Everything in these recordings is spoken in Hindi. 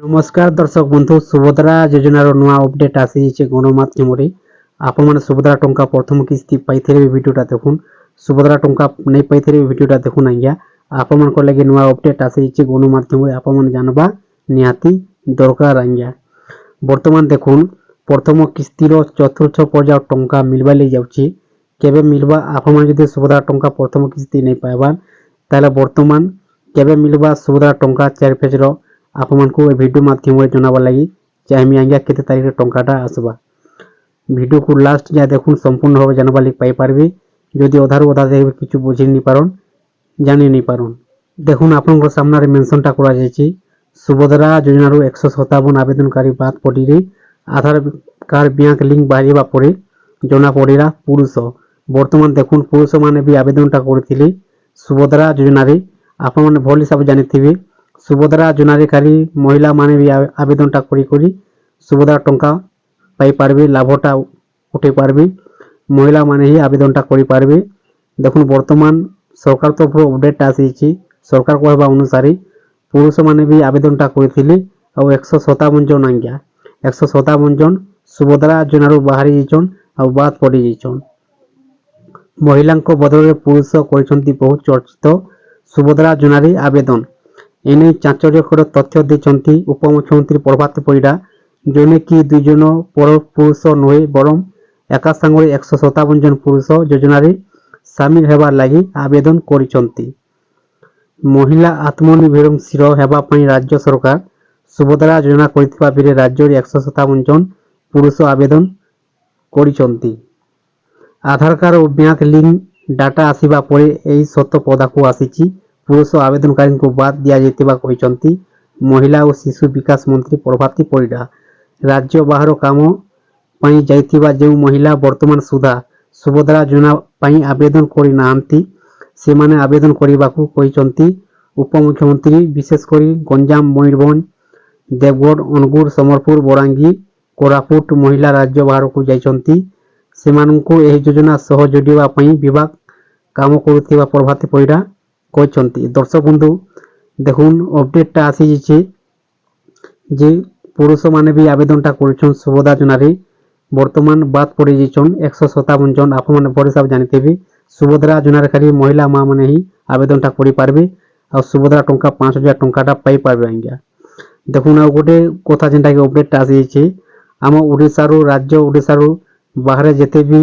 नमस्कार दर्शक बंधु सुभद्रा योजनार नुआ अपडेट आसी गणमाध्यम आपण सुभद्रा टंका प्रथम किस्ती पाई भिडियोटा देखुन सुभद्रा टंका नहीं पाई भिडियोटा देखुन आज्ञा आपण लगे नुआ अपडेट आसी गणमाध्यम आपण जानवा निहाती दरकार आज्ञा बर्तमान देखुन प्रथम किस्तीर चतुर्थ पर्याय टंका मिलवा ले जाउची केबे मिलवा आपण जदि सुभद्रा टंका प्रथम किस्ती नहीं पाइबा ताले बर्तमान केबे मिलवा सुभद्रा टंका 4 फेजर आपण को वीडियो माध्यम जनावा लगी चाहे आज्ञा केते तारीख टंकाटा आसबा वीडियो को लास्ट जा देखुन संपूर्ण भाव जानवा लगी पाई पारबे जदि अधारु अधा देखे किछु बुझी नहीं पारन जानि नहीं पारन देखुन आपण सामने मेंशनटा करा जायछि सुभद्रा योजनार 157 आवेदनकारी बात पड़ी आधार कार्ड बैंक लिंक बाहरिबा परे जना पड़ेगा पुरुष बर्तमान देखुन पुरुष माने भी आवेदनटा करथिले सुभद्रा योजनार आपण माने भल हिसाब जानिथिबे सुभद्रा योजनारे खाली महिला माने भी आवेदनटा करी सुभद्रा टंका पाई पारबे लाभटा उठे पारबे महिला माने ही आवेदनटा करि पारबे देखुन वर्तमान सरकार तरफ अपडेट आसी सरकार कहबा अनुसार पुरुष माने भी आवेदनटा करथिले आ 157 जन आज्ञा 157 जन सुभद्रा योजनार बाहरी जन आ बात पड़ी जन महिला बदल पुरुष कर बहुत चर्चित सुभद्रा योजनार आवेदन एने चांचल्यकर तथ्य देते उपमुख्यमंत्री प्रभात परिड़ा जने कि दुई जन पर पुरुष नुहे बरम एका सांगे 157 जन पुरुष योजनार सामिल हेबार लगी आवेदन करिसंती महिला आत्मनिर्भरशील हेबा पई राज्य सरकार सुभद्रा योजना करितबा बेले राज्य 157 जन पुरुष आवेदन करिसंती आधार कार्ड और बैंक लिंक डाटा आसीबा परे एही सत्य पदाकू आसीची पुरुष आवेदनकारी को बाद दिया जाइतिबा कहिसंती महिला और शिशु विकास मंत्री प्रभाती परिड़ा राज्य बाहर काम पई जाइतिबा जे महिला वर्तमान सुधा सुभद्रा योजना पई आवेदन करि नांती से माने आवेदन करिबाकू कहिसंती उपमुख्यमंत्री विशेष करी गंजाम मयूरभंज देवगढ़ अनुगुड़ समरपुर बरांगी कोरापुट महिला राज्य बाहर को जाइसंती सेमानंकु एही योजना सह जोडिबा पई विभाग काम करुथिबा प्रभाती परिड़ा कहते दर्शक बंधु देखुन अपडेटा आसी जे पुरुष माने भी आवेदनटा कर सुभद्रा योजनार बर्तमान बात पड़ी जाइछन 157 जन आप मैंने बड़े हिसाब जानिथिबे सुभद्रा योजनार खाली महिला माँ मैंने ही आवेदनटा करि पारबे आ सुभद्रा टंका 5000 टंकाटा पाई पारबे आज्ञा देखुन आ गोटे कथा जेनटा कि अपडेट आसी आम ओडिसा रो राज्य ओडिसा रो बाहर जेते भी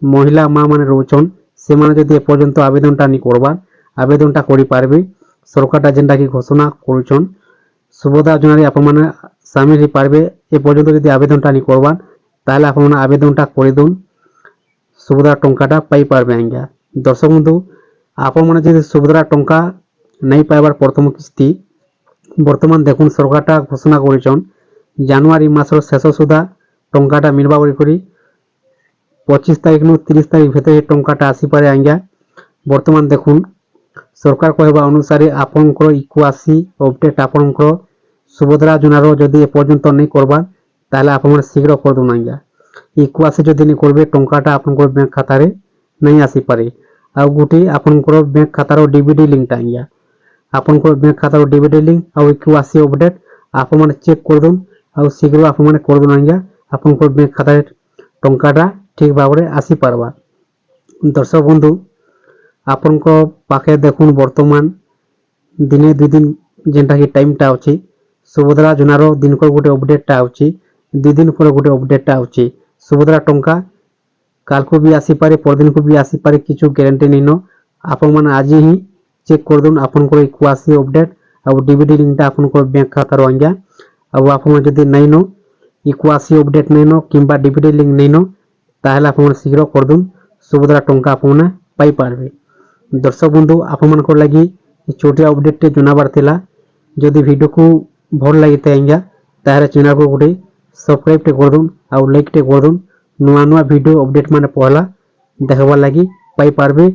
महिला माँ मैंने रोचन से माने जदि एपर्यंत आवेदनटा नहीं करबा आवेदनटा करि पारबे सरकारटा जेनटा कि घोषणा करुछन सुभद्रा योजनारे आपण माने शामिल हो पारबे ए पर्यंत जदि आवेदनटा नहीं करबा ताले आपण माने आवेदनटा करि दोन सुभद्रा टंकाटा पाई पारबे आज्ञा दर्शक बंधु आपण माने जदि सुभद्रा टंका नहीं पाइबार प्रथम किस्ती वर्तमान देखुन सरकारटा घोषणा करिछन जनवरी मासर शेष सुधा टंकाटा मिलबा करी 25 तारिख नु 30 तारिख भितर टंकाटा आसी पारे आज्ञा वर्तमान देखुन सरकार कहबा अनुसार आपनकर इक्वासी अपडेट आपनकर सुभद्रा योजनार जदि एपर्यंत नहीं करबा ताले आपण शीघ्र कर दोन आज्ञा इक्वासी जदि नहीं करबे टंकाटा आपनकर बैंक खाता रे नहीं आसी पारे आ गुटी आपनकर बैंक खातार डीबीडी लिंक आज्ञा आपनकर बैंक खातार डीबीडी लिंक आ इक्वासी अपडेट आपण माने चेक कर दोन आ शीघ्र आपण माने कर दोन आज्ञा आपनकर बैंक खाता रे टंकाटा ठीक भाबरे आसी पारबा दर्शक बंधु आपण पाखे देखुन वर्तमान दिने 2 दिन जेनटा कि टाइमटा अछि सुभद्रा योजनार दिन को गोटे अपडेटटा अछि 2 दिन पर गोटे अपडेटटा अछि सुभद्रा टंका काल को भी आसी पारे परदिन को भी आसी पारे किछु गारंटी नहीं न आपण माने आज ही चेक कर दोन आपण को इक्वासी अपडेट आ डीबीडी लिंकटा आपण को बैंक खाता रो आज्ञा आ आपण जदी नहीं न इक्वासी अपडेट नहीं न किंबा डीबीडी लिंक नहीं न ताहले आपण शीघ्र कर दोन सुभद्रा टंका आपण पाई पारबे दर्शक बंधु आपण लगी छोटिया अपडेट जनाबार थिला जदि वीडियो को भल लगी आज्ञा ताहले चैनल को गोटे सब्सक्राइब कर दोन आ लाइक कर दोन नुआ नुआ वीडियो अपडेट माने पहला देखबार लगी पाई पारबे।